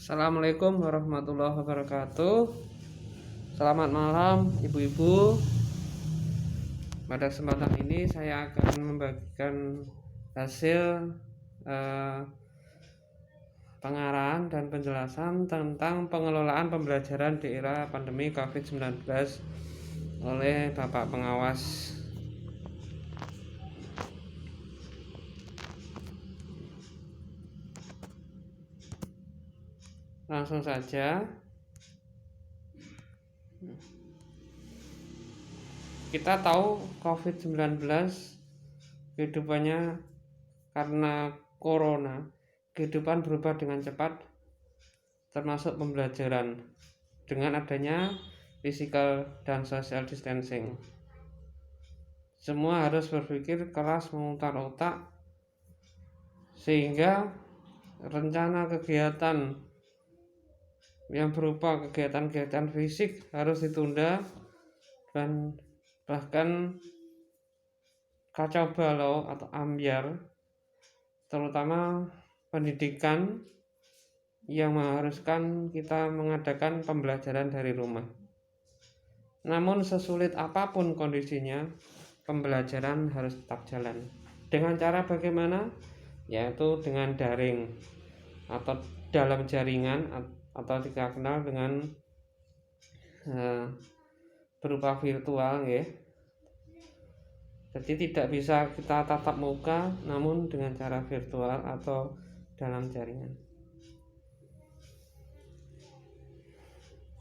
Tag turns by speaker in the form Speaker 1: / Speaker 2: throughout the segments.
Speaker 1: Assalamualaikum warahmatullahi wabarakatuh. Selamat malam ibu-ibu. Pada kesempatan ini saya akan membagikan hasil pengarahan dan penjelasan tentang pengelolaan pembelajaran di era pandemi COVID-19 oleh Bapak Pengawas. Langsung saja kita tahu COVID-19 kehidupannya karena corona, kehidupan berubah dengan cepat, termasuk pembelajaran dengan adanya physical dan social distancing. Semua harus berpikir keras, memutar otak, sehingga rencana kegiatan yang berupa kegiatan-kegiatan fisik harus ditunda dan bahkan kacau balau atau ambyar, terutama pendidikan yang mengharuskan kita mengadakan pembelajaran dari rumah. Namun sesulit apapun kondisinya, pembelajaran harus tetap jalan. Dengan cara bagaimana? Yaitu dengan daring atau dalam jaringan atau dikenal dengan berupa virtual ya. Jadi tidak bisa kita tatap muka, namun dengan cara virtual atau dalam jaringan.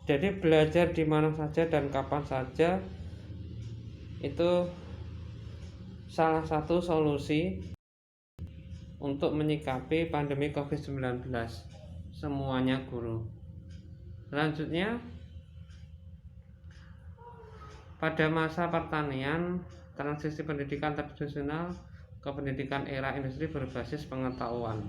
Speaker 1: Jadi belajar di mana saja dan kapan saja itu salah satu solusi untuk menyikapi pandemi COVID-19. Semuanya guru. Selanjutnya, pada masa pertanian, transisi pendidikan tradisional ke pendidikan era industri berbasis pengetahuan.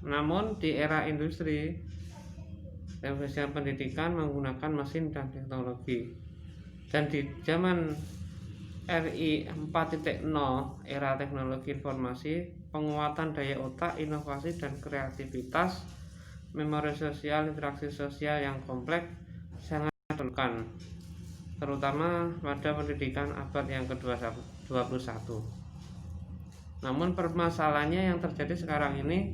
Speaker 1: Namun di era industri, revolusi pendidikan menggunakan mesin dan teknologi. Dan di zaman RI 4.0 era teknologi informasi, penguatan daya otak, inovasi dan kreativitas, memori sosial, interaksi sosial yang kompleks sangat diperlukan, terutama pada pendidikan abad yang ke-21. Namun permasalahannya yang terjadi sekarang ini,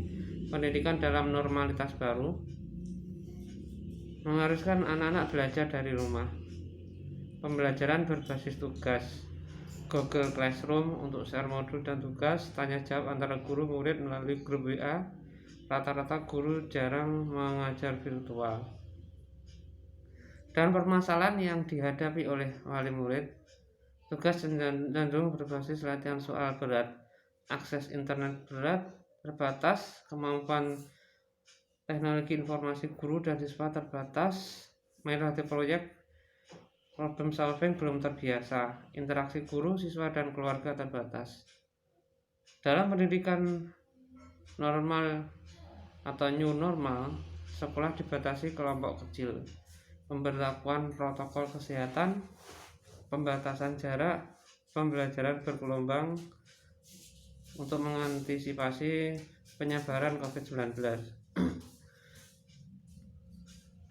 Speaker 1: pendidikan dalam normalitas baru mengharuskan anak-anak belajar dari rumah. Pembelajaran berbasis tugas, Google Classroom untuk share modul dan tugas, tanya jawab antara guru murid melalui grup WA. Rata-rata guru jarang mengajar virtual. Dan permasalahan yang dihadapi oleh wali murid, tugas cenderung berbasis latihan soal berat, akses internet berat terbatas, kemampuan teknologi informasi guru dan siswa terbatas, metode proyek problem solving belum terbiasa, interaksi guru, siswa, dan keluarga terbatas. Dalam pendidikan normal atau new normal, sekolah dibatasi kelompok kecil, pemberlakuan protokol kesehatan, pembatasan jarak, pembelajaran bergelombang untuk mengantisipasi penyebaran COVID-19.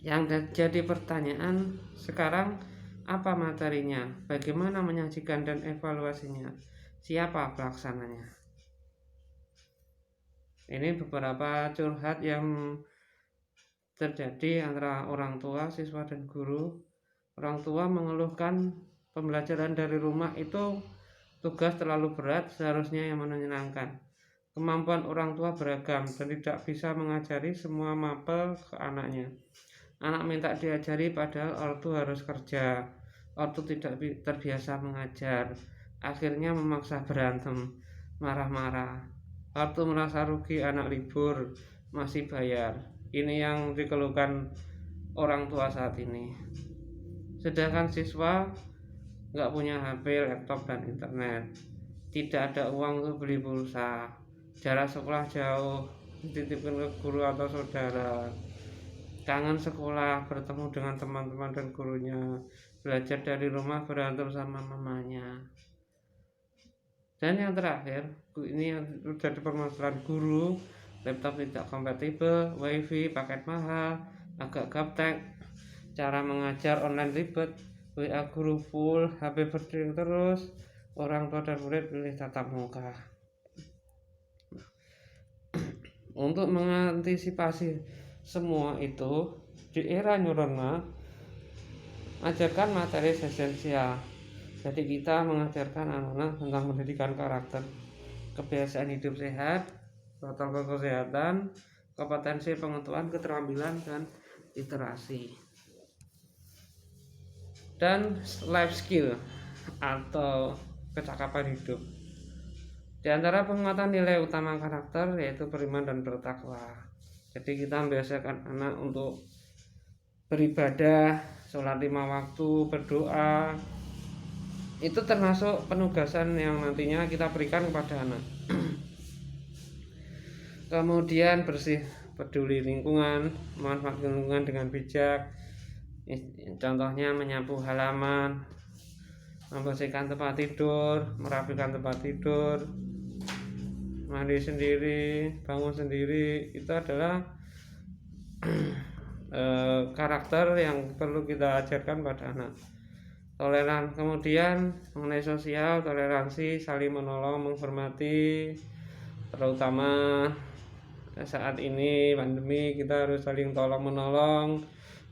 Speaker 1: Yang jadi pertanyaan sekarang, apa materinya, bagaimana menyajikan dan evaluasinya, siapa pelaksananya? Ini beberapa curhat yang terjadi antara orang tua, siswa, dan guru. Orang tua mengeluhkan pembelajaran dari rumah itu tugas terlalu berat, seharusnya yang menyenangkan. Kemampuan orang tua beragam dan tidak bisa mengajari semua mapel ke anaknya. Anak minta diajari padahal ortu harus kerja. Ortu tidak terbiasa mengajar, akhirnya memaksa berantem, marah-marah. Ortu merasa rugi, anak libur masih bayar. Ini yang dikeluhkan orang tua saat ini. Sedangkan siswa nggak punya HP, laptop, dan internet. Tidak ada uang untuk beli pulsa. Jarak sekolah jauh, dititipkan ke guru atau saudara. Kangen sekolah, bertemu dengan teman-teman dan gurunya. Belajar dari rumah, berantem sama mamanya. Dan yang terakhir, ini yang terjadi permasalahan guru, laptop tidak kompatibel, wifi paket mahal, agak gaptek, cara mengajar online ribet, WA guru full, HP berdering terus, orang tua dan murid pilih tatap muka. Untuk mengantisipasi semua itu, di era new normal, ajarkan materi esensial. Jadi kita mengajarkan anak-anak tentang pendidikan karakter, kebiasaan hidup sehat, protokol kesehatan, kompetensi pengetahuan, keterampilan, dan literasi. Dan life skill atau kecakapan hidup. Di antara penguatan nilai utama karakter yaitu beriman dan bertakwa. Jadi kita membiasakan anak untuk beribadah, sholat 5 waktu, berdoa. Itu termasuk penugasan yang nantinya kita berikan kepada anak. Kemudian bersih, peduli lingkungan, memanfaatkan lingkungan dengan bijak. Contohnya menyapu halaman, membersihkan tempat tidur, merapikan tempat tidur, mandi sendiri, bangun sendiri. Itu adalah karakter yang perlu kita ajarkan pada anak. Toleran, kemudian mengenai sosial, toleransi, saling menolong, menghormati, terutama saat ini pandemi kita harus saling tolong menolong.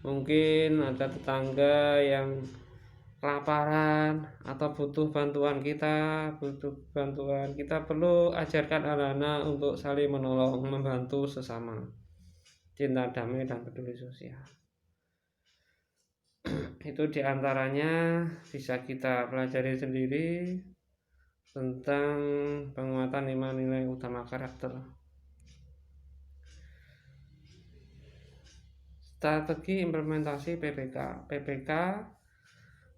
Speaker 1: Mungkin ada tetangga yang kelaparan atau butuh bantuan kita, perlu ajarkan anak-anak untuk saling menolong, membantu sesama, cinta damai dan peduli sosial. Itu diantaranya bisa kita pelajari sendiri tentang penguatan 5 nilai utama karakter. Strategi implementasi PPK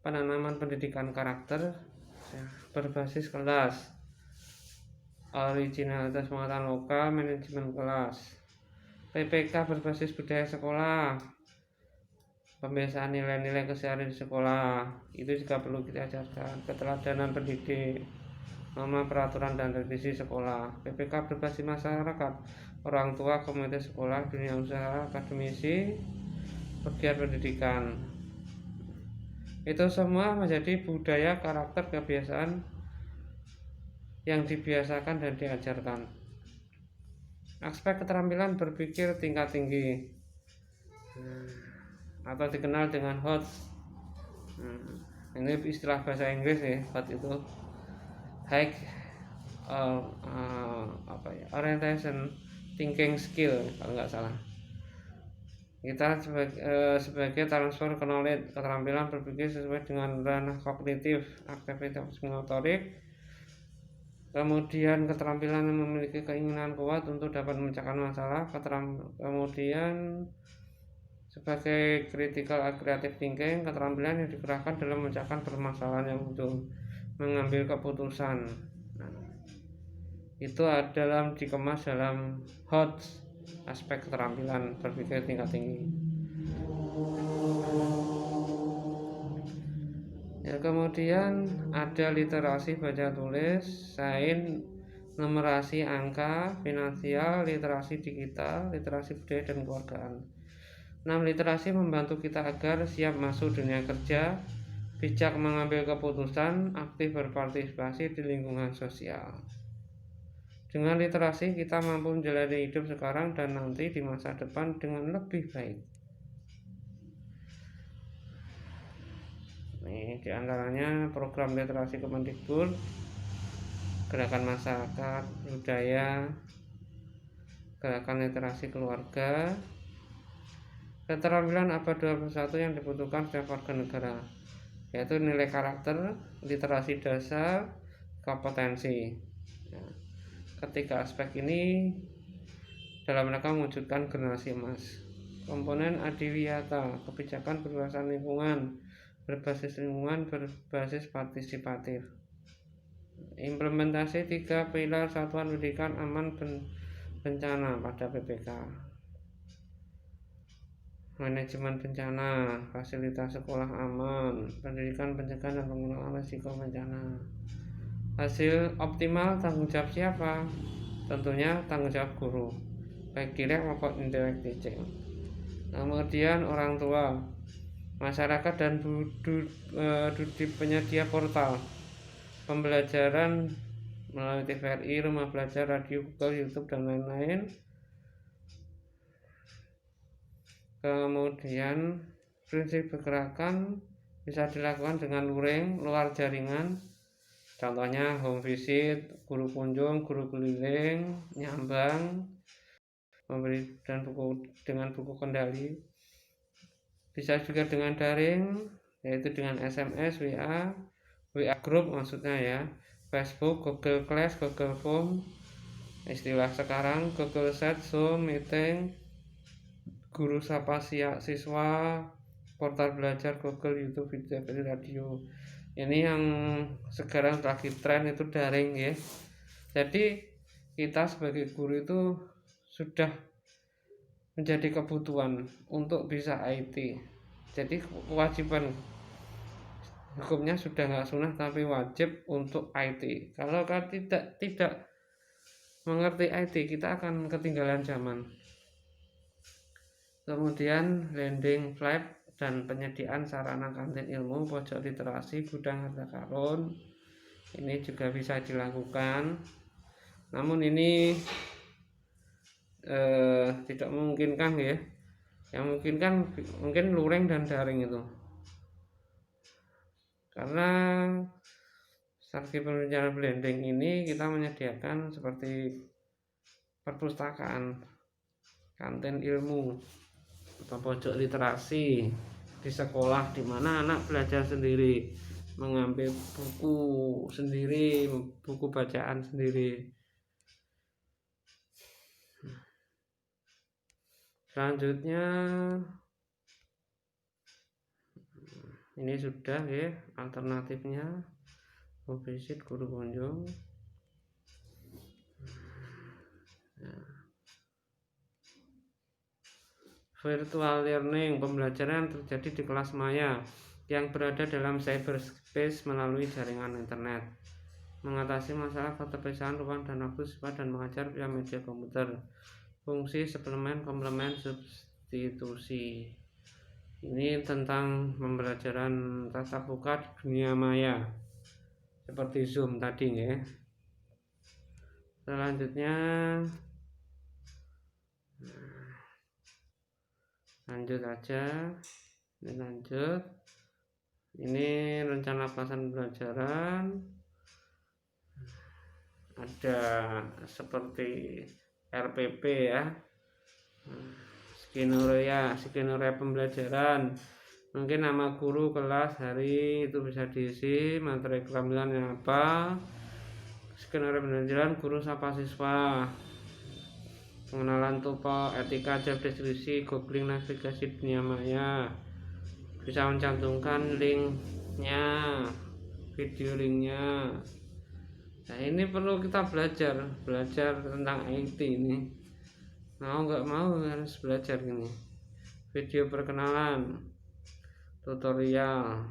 Speaker 1: penanaman pendidikan karakter berbasis kelas, originalitas pengetahuan lokal, manajemen kelas. PPK berbasis budaya sekolah, pembiasaan nilai-nilai keseharian di sekolah, itu juga perlu kita ajarkan. Keteladanan pendidik, norma peraturan dan revisi sekolah. PPK berbasis masyarakat, orang tua, komunitas sekolah, dunia usaha, akademisi, pegiat pendidikan. Itu semua menjadi budaya, karakter, kebiasaan yang dibiasakan dan diajarkan. Aspek keterampilan berpikir tingkat tinggi atau dikenal dengan HOTS. Ini istilah bahasa Inggris ya. HOTS itu high orientation thinking skill kalau nggak salah. Kita sebagai transfer knowledge, keterampilan berpikir sesuai dengan ranah kognitif, aktivitas motorik. Kemudian keterampilan yang memiliki keinginan kuat untuk dapat memecahkan masalah. Kemudian sebagai critical creative thinking, keterampilan yang dikerahkan dalam memecahkan permasalahan yang untuk mengambil keputusan. Itu adalah dikemas dalam HOTS, aspek keterampilan berpikir tingkat tinggi. Ya, kemudian ada literasi baca tulis, sains, numerasi angka, finansial, literasi digital, literasi budaya dan keluargaan. 6 literasi membantu kita agar siap masuk dunia kerja, bijak mengambil keputusan, aktif berpartisipasi di lingkungan sosial. Dengan literasi kita mampu menjalani hidup sekarang dan nanti di masa depan dengan lebih baik. Ini diantaranya program literasi Kemendikbud, gerakan masyarakat, budaya, gerakan literasi keluarga, keterampilan abad 21 yang dibutuhkan setiap warga negara, yaitu nilai karakter, literasi dasar, kompetensi. Ketiga aspek ini dalam rangka mewujudkan generasi emas. Komponen adiwiyata, kebijakan berbasis lingkungan, berbasis partisipatif. Implementasi 3 pilar satuan pendidikan aman bencana pada PPK. Manajemen bencana, fasilitas sekolah aman, pendidikan pencegahan dan pengelolaan risiko bencana. Hasil optimal tanggung jawab siapa? Tentunya tanggung jawab guru, baik direct maupun indirect teaching. Kemudian orang tua, masyarakat dan penyedia portal pembelajaran melalui TVRI, Rumah Belajar, Radio, Google, YouTube, dan lain-lain. Kemudian prinsip pergerakan bisa dilakukan dengan luring luar jaringan, contohnya home visit, guru kunjung, guru keliling, nyambang, memberi dan buku dengan buku kendali. Bisa juga dengan daring, yaitu dengan SMS, WA group maksudnya ya, Facebook, Google Class, Google Form, istilah sekarang Google Chat, Zoom, Meeting, guru sapa siswa, portal belajar, Google, YouTube, video, radio. Ini yang sekarang lagi tren itu daring ya. Jadi kita sebagai guru itu sudah menjadi kebutuhan untuk bisa IT. Jadi kewajiban hukumnya sudah nggak sunnah tapi wajib untuk IT. Kalau tidak mengerti IT, kita akan ketinggalan zaman. Kemudian landing flap dan penyediaan sarana kantin ilmu, pojok literasi, gudang harta karun, ini juga bisa dilakukan. Namun ini tidak memungkinkan ya. Yang memungkinkan mungkin luring dan daring itu. Karena strategi pembelajaran blending ini kita menyediakan seperti perpustakaan, kantin ilmu, atau pojok literasi di sekolah di mana anak belajar sendiri, mengambil buku sendiri, buku bacaan sendiri. Selanjutnya ini sudah ya alternatifnya, visit, guru kunjung. Virtual learning, pembelajaran terjadi di kelas maya yang berada dalam cyberspace melalui jaringan internet. Mengatasi masalah keterpisaan ruang dan waktu siswa dan mengajar via media komputer. Fungsi suplemen, komplement, substitusi. Ini tentang pembelajaran tatap muka di dunia maya seperti Zoom tadi ya. Selanjutnya lanjut aja, ini rencana pelaksanaan pembelajaran ada seperti RPP ya, skenario pembelajaran, mungkin nama guru, kelas, hari itu bisa diisi, materi keterampilannya apa, skenario pembelajaran, guru sapa siswa, pengenalan topo, etika, job deskripsi, googling, navigasi dunia maya, bisa mencantumkan linknya, video linknya. Nah ini perlu kita belajar tentang IT ini, mau nggak mau harus belajar ini. Video perkenalan, tutorial.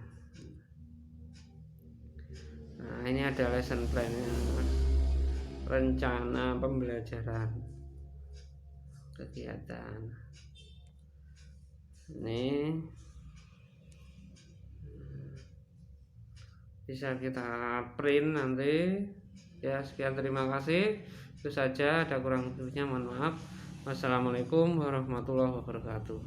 Speaker 1: Nah ini ada lesson plan-nya, rencana pembelajaran, kegiatan. Ini bisa kita print nanti ya. Sekian, terima kasih. Itu saja, ada kurang lebihnya mohon maaf. Wassalamualaikum warahmatullahi wabarakatuh.